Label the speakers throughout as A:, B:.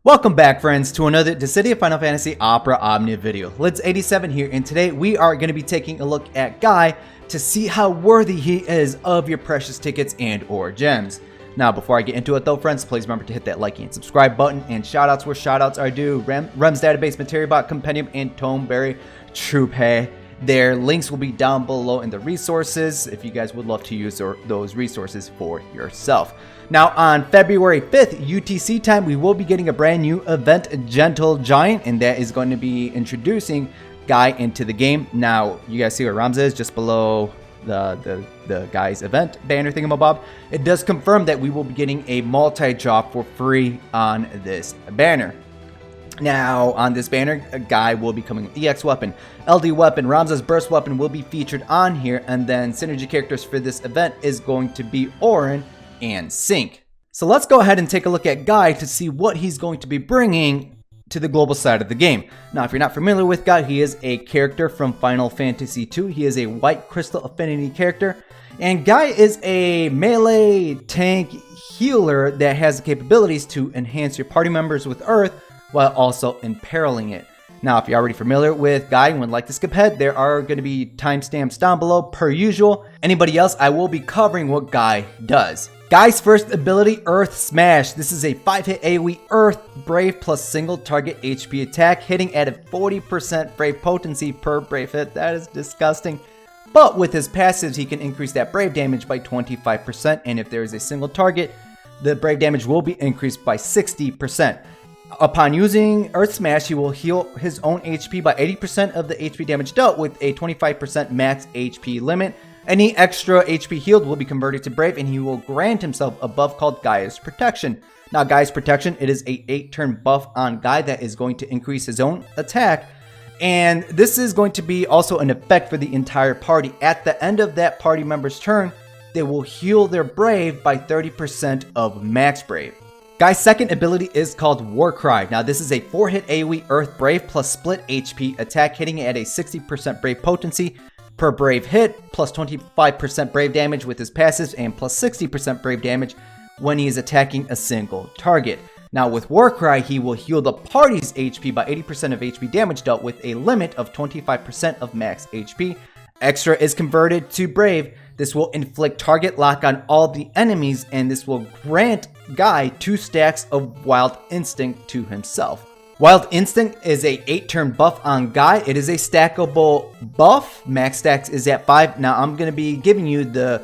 A: Welcome back, friends, to another Dissidia Final Fantasy Opera Omnia video. Lids87 here, and today we are going to be taking a look at Guy to see how worthy he is of your precious tickets and or gems. Now, before I get into it though, friends, please remember to hit that like and subscribe button, and shoutouts where shoutouts are due. Rem's Database, Materia Bot, Compendium, and Toneberry Troupe. Their links will be down below in the resources if you guys would love to use those resources for yourself. Now, on February 5th, UTC time, we will be getting a brand new event, Gentle Giant, and that is going to be introducing Guy into the game. Now, you guys see where Ramza is just below the Guy's event banner thingamabob. It does confirm that we will be getting a multi-drop for free on this banner. Now, on this banner, a Guy will be coming with EX weapon, LD weapon, Ramza's burst weapon will be featured on here, and then synergy characters for this event is going to be Orin and Sync. So let's go ahead and take a look at Guy to see what he's going to be bringing to the global side of the game. Now, if you're not familiar with Guy, he is a character from Final Fantasy II. He is a white crystal affinity character, and Guy is a melee tank healer that has the capabilities to enhance your party members with Earth while also imperiling it. Now, if you're already familiar with Guy and would like to skip ahead, there are going to be timestamps down below per usual. Anybody else, I will be covering what Guy does. Guy's first ability, Earth Smash. This is a 5-hit AoE Earth Brave plus single target HP attack, hitting at a 40% Brave potency per Brave hit. That is disgusting. But with his passives, he can increase that Brave damage by 25%, and if there is a single target, the Brave damage will be increased by 60%. Upon using Earth Smash, he will heal his own HP by 80% of the HP damage dealt with a 25% max HP limit. Any extra HP healed will be converted to Brave, and he will grant himself a buff called Gaia's Protection. Now, Gaia's Protection, it is a 8-turn buff on Guy that is going to increase his own attack. And this is going to be also an effect for the entire party. At the end of that party member's turn, they will heal their Brave by 30% of max Brave. Guy's second ability is called Warcry. Now, this is a 4-hit AoE Earth Brave plus split HP attack, hitting at a 60% Brave potency per Brave hit, plus 25% Brave damage with his passives, and plus 60% Brave damage when he is attacking a single target. Now, with Warcry, he will heal the party's HP by 80% of HP damage dealt with a limit of 25% of max HP. Extra is converted to Brave. This will inflict target lock on all the enemies, and this will grant Guy 2 stacks of Wild Instinct to himself. Wild Instinct is a 8-turn buff on Guy. It is a stackable buff. Max stacks is at 5. Now, I'm going to be giving you the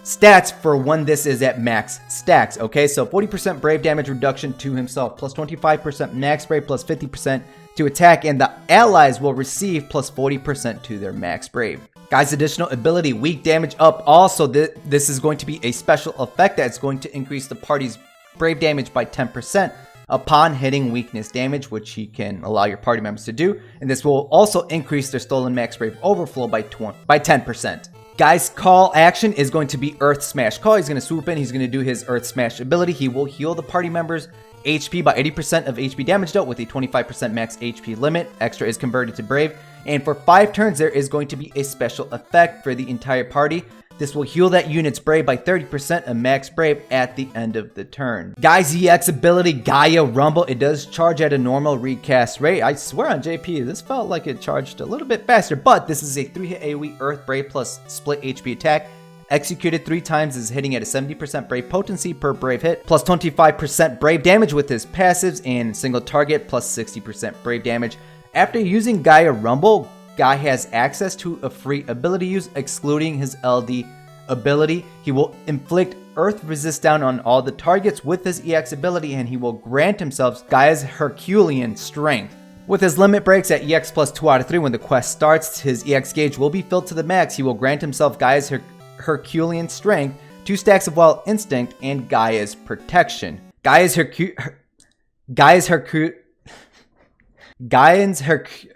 A: stats for when this is at max stacks, okay? So 40% Brave damage reduction to himself, plus 25% max Brave, plus 50% to attack, and the allies will receive plus 40% to their max Brave. Guy's additional ability, Weak Damage Up. Also, this is going to be a special effect that's going to increase the party's Brave damage by 10% upon hitting weakness damage, which he can allow your party members to do. And this will also increase their stolen max Brave overflow by 10%. Guy's call action is going to be Earth Smash Call. He's going to swoop in. He's going to do his Earth Smash ability. He will heal the party members' HP by 80% of HP damage dealt with a 25% max HP limit. Extra is converted to Brave. And for 5 turns, there is going to be a special effect for the entire party. This will heal that unit's Brave by 30% of max Brave at the end of the turn. Guy's EX ability, Gaia Rumble. It does charge at a normal recast rate. I swear on JP, this felt like it charged a little bit faster, but this is a 3-hit AoE Earth Brave plus split HP attack. Executed 3 times is hitting at a 70% Brave potency per Brave hit, plus 25% Brave damage with his passives, and single target plus 60% Brave damage. After using Gaia Rumble, Guy has access to a free ability use, excluding his LD ability. He will inflict Earth Resist down on all the targets with his EX ability, and he will grant himself Gaia's Herculean Strength. With his limit breaks at EX plus 2 out of 3 when the quest starts, his EX gauge will be filled to the max. He will grant himself Gaia's Herculean Strength, 2 stacks of Wild Instinct, and Gaia's Protection. Gaia's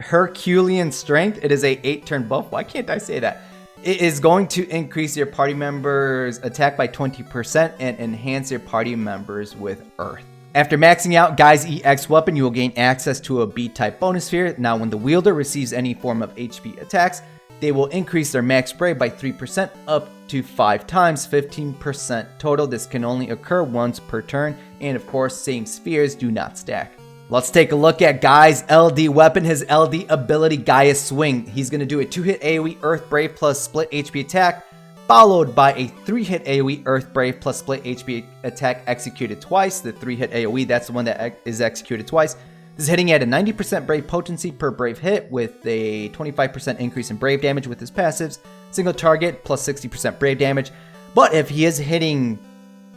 A: Herculean Strength, it is a 8-turn buff. Why can't I say that? It is going to increase your party members' attack by 20% and enhance your party members with Earth. After maxing out Guy's EX weapon, you will gain access to a B-type bonus sphere. Now, when the wielder receives any form of HP attacks, they will increase their max Brave by 3% up to 5 times, 15% total. This can only occur once per turn, and of course, same spheres do not stack. Let's take a look at Guy's LD weapon. His LD ability, Gaia's Swing. He's going to do a 2-hit AoE Earth Brave plus split HP attack, followed by a 3-hit AoE Earth Brave plus split HP attack executed twice. The 3-hit AoE, that's the one that is executed twice. This is hitting at a 90% Brave potency per Brave hit with a 25% increase in Brave damage with his passives. Single target plus 60% Brave damage. But if he is hitting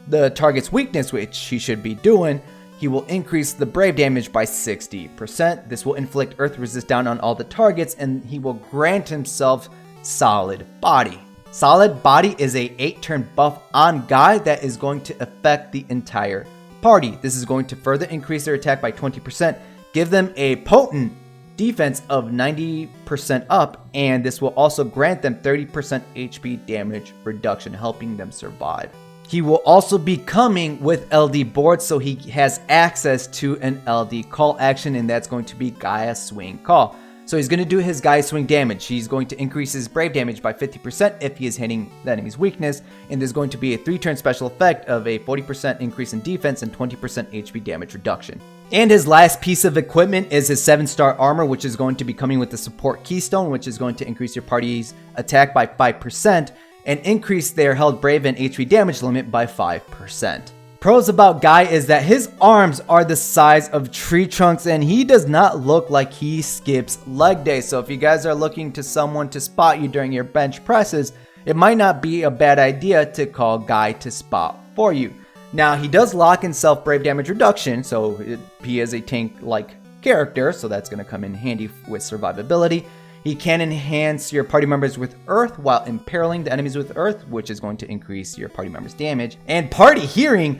A: the target's weakness, which he should be doing, he will increase the Brave damage by 60%. This will inflict Earth Resist down on all the targets, and he will grant himself Solid Body. Solid Body is a 8-turn buff on Guy that is going to affect the entire party. This is going to further increase their attack by 20%, give them a potent defense of 90% up, and this will also grant them 30% HP damage reduction, helping them survive. He will also be coming with LD board, so he has access to an LD call action, and that's going to be Gaia Swing Call. So he's going to do his Gaia Swing damage. He's going to increase his Brave damage by 50% if he is hitting the enemy's weakness, and there's going to be a 3-turn special effect of a 40% increase in defense and 20% HP damage reduction. And his last piece of equipment is his 7-star armor, which is going to be coming with the support keystone, which is going to increase your party's attack by 5%, and increase their held Brave and HP damage limit by 5%. Pros about Guy is that his arms are the size of tree trunks, and he does not look like he skips leg day. So if you guys are looking to someone to spot you during your bench presses, it might not be a bad idea to call Guy to spot for you. Now, he does lock in self Brave damage reduction, so he is a tank-like character, so that's going to come in handy with survivability. He can enhance your party members with Earth while imperiling the enemies with Earth, which is going to increase your party members' damage. And party healing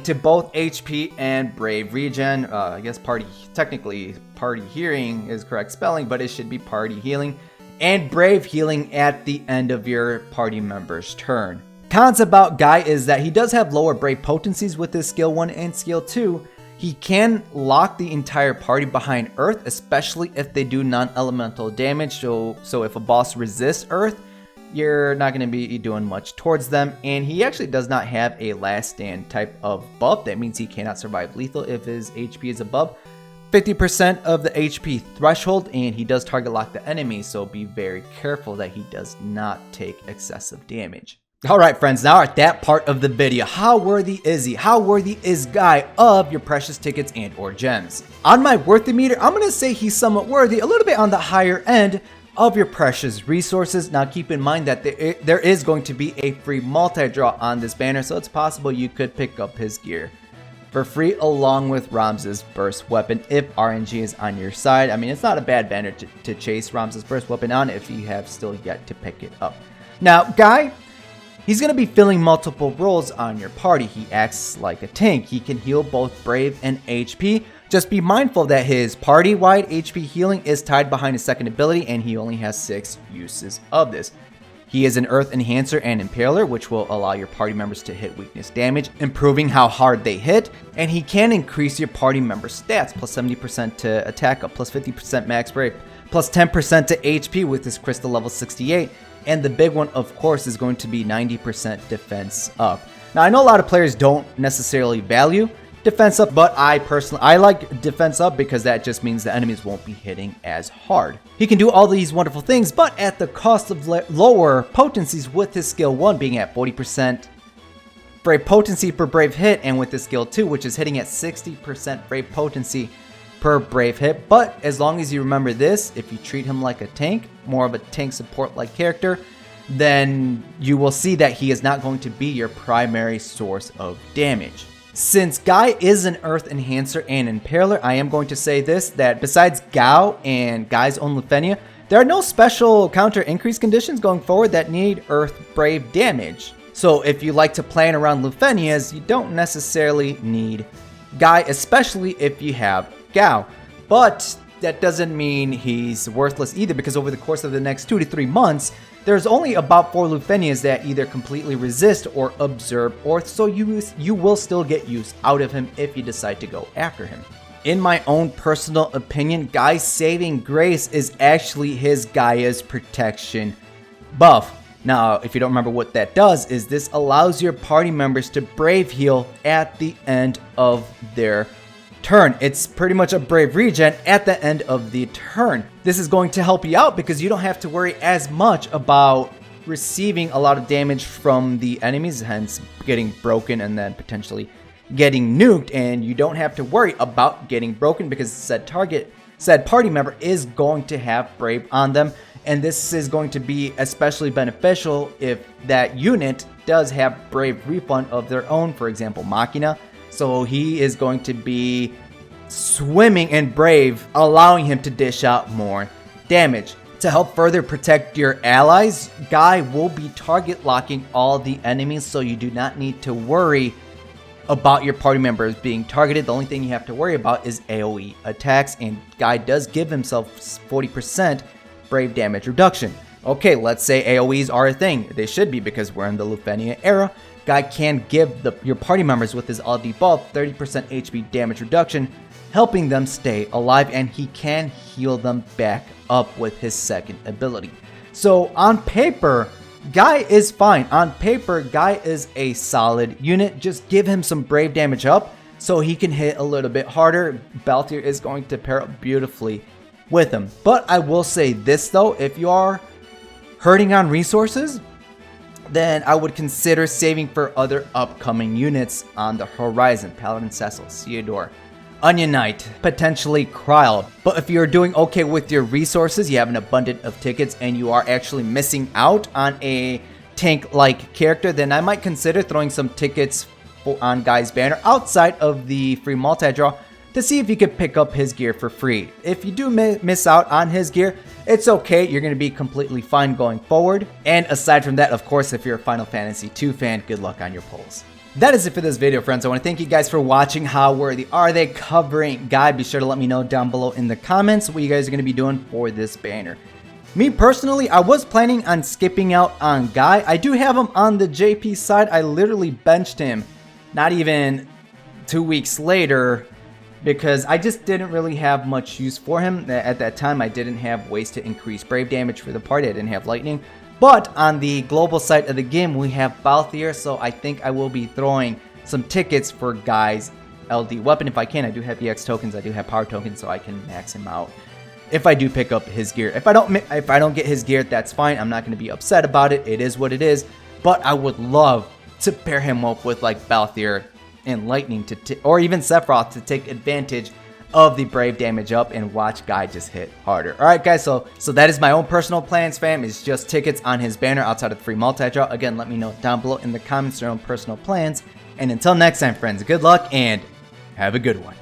A: to both HP and Brave regen. I guess technically party hearing is correct spelling, but it should be party healing. And Brave healing at the end of your party member's turn. Cons about Guy is that he does have lower Brave potencies with his skill 1 and skill 2. He can lock the entire party behind Earth, especially if they do non-elemental damage. So if a boss resists Earth, you're not going to be doing much towards them. And he actually does not have a last stand type of buff. That means he cannot survive lethal if his HP is above 50% of the HP threshold, and he does target lock the enemy, so be very careful that he does not take excessive damage. Alright friends, now at that part of the video, how worthy is he? How worthy is Guy of your precious tickets and or gems? On my worthy meter, I'm going to say he's somewhat worthy, a little bit on the higher end of your precious resources. Now keep in mind that there is going to be a free multi-draw on this banner, so it's possible you could pick up his gear for free along with Ramza's burst weapon if RNG is on your side. I mean, it's not a bad banner to chase Ramza's burst weapon on if you have still yet to pick it up. Now Guy, he's going to be filling multiple roles on your party. He acts like a tank. He can heal both Brave and HP. Just be mindful that his party-wide HP healing is tied behind his second ability, and he only has 6 uses of this. He is an Earth Enhancer and Impaler, which will allow your party members to hit weakness damage, improving how hard they hit. And he can increase your party member stats, plus 70% to attack up, plus 50% max Brave, plus 10% to HP with his Crystal level 68. And the big one, of course, is going to be 90% defense up. Now, I know a lot of players don't necessarily value defense up, but I like defense up because that just means the enemies won't be hitting as hard. He can do all these wonderful things, but at the cost of lower potencies, with his skill 1 being at 40% Brave potency per Brave hit, and with his skill 2, which is hitting at 60% Brave potency per Brave hit. But as long as you remember this, if you treat him like a tank, more of a tank support like character, then you will see that he is not going to be your primary source of damage. Since Guy is an Earth Enhancer and Impaler, I am going to say this, that besides Gao and Guy's own Lufenia, there are no special counter increase conditions going forward that need Earth Brave damage. So if you like to plan around Lufenias, you don't necessarily need Guy, especially if you have Gao. But that doesn't mean he's worthless either, because over the course of the next 2 to 3 months, there's only about 4 Lufenias that either completely resist or absorb Earth, so you will still get use out of him if you decide to go after him. In my own personal opinion, Guy's Saving Grace is actually his Gaia's Protection buff. Now, if you don't remember what that does, is this allows your party members to Brave heal at the end of their turn. It's pretty much a Brave regen at the end of the turn. This is going to help you out because you don't have to worry as much about receiving a lot of damage from the enemies, hence getting broken and then potentially getting nuked, and you don't have to worry about getting broken because said party member is going to have Brave on them, and this is going to be especially beneficial if that unit does have Brave refund of their own, for example Machina. So he is going to be swimming in Brave, allowing him to dish out more damage. To help further protect your allies, Guy will be target locking all the enemies, so you do not need to worry about your party members being targeted. The only thing you have to worry about is AoE attacks, and Guy does give himself 40% Brave damage reduction. Okay, let's say AoEs are a thing. They should be because we're in the Lufenia era. Guy can give your party members with his all debuff 30% HP damage reduction, helping them stay alive, and he can heal them back up with his second ability. So on paper, Guy is fine. On paper, Guy is a solid unit. Just give him some Brave damage up so he can hit a little bit harder. Balthier is going to pair up beautifully with him. But I will say this though, if you are hurting on resources, then I would consider saving for other upcoming units on the horizon. Paladin Cecil, Theodore, Onion Knight, potentially Kryl. But if you're doing okay with your resources, you have an abundance of tickets, and you are actually missing out on a tank-like character, then I might consider throwing some tickets on Guy's banner outside of the free multi-draw to see if you could pick up his gear for free. If you do miss out on his gear, it's okay. You're going to be completely fine going forward. And aside from that, of course, if you're a Final Fantasy II fan, good luck on your pulls. That is it for this video, friends. I want to thank you guys for watching. How worthy are they covering Guy? Be sure to let me know down below in the comments what you guys are going to be doing for this banner. Me personally, I was planning on skipping out on Guy. I do have him on the JP side. I literally benched him not even 2 weeks later because I just didn't really have much use for him. At that time, I didn't have ways to increase Brave damage for the party. I didn't have Lightning. But on the global side of the game, we have Balthier, so I think I will be throwing some tickets for Guy's LD weapon. If I can, I do have EX tokens, I do have power tokens, so I can max him out if I do pick up his gear. If I don't get his gear, that's fine. I'm not going to be upset about it. It is what it is. But I would love to pair him up with like Balthier and Lightning or even Sephiroth to take advantage of the Brave damage up and watch Guy just hit harder. Alright guys, so that is my own personal plans, fam. It's just tickets on his banner outside of the free multi-draw. Again, let me know down below in the comments your own personal plans. And until next time, friends, good luck and have a good one.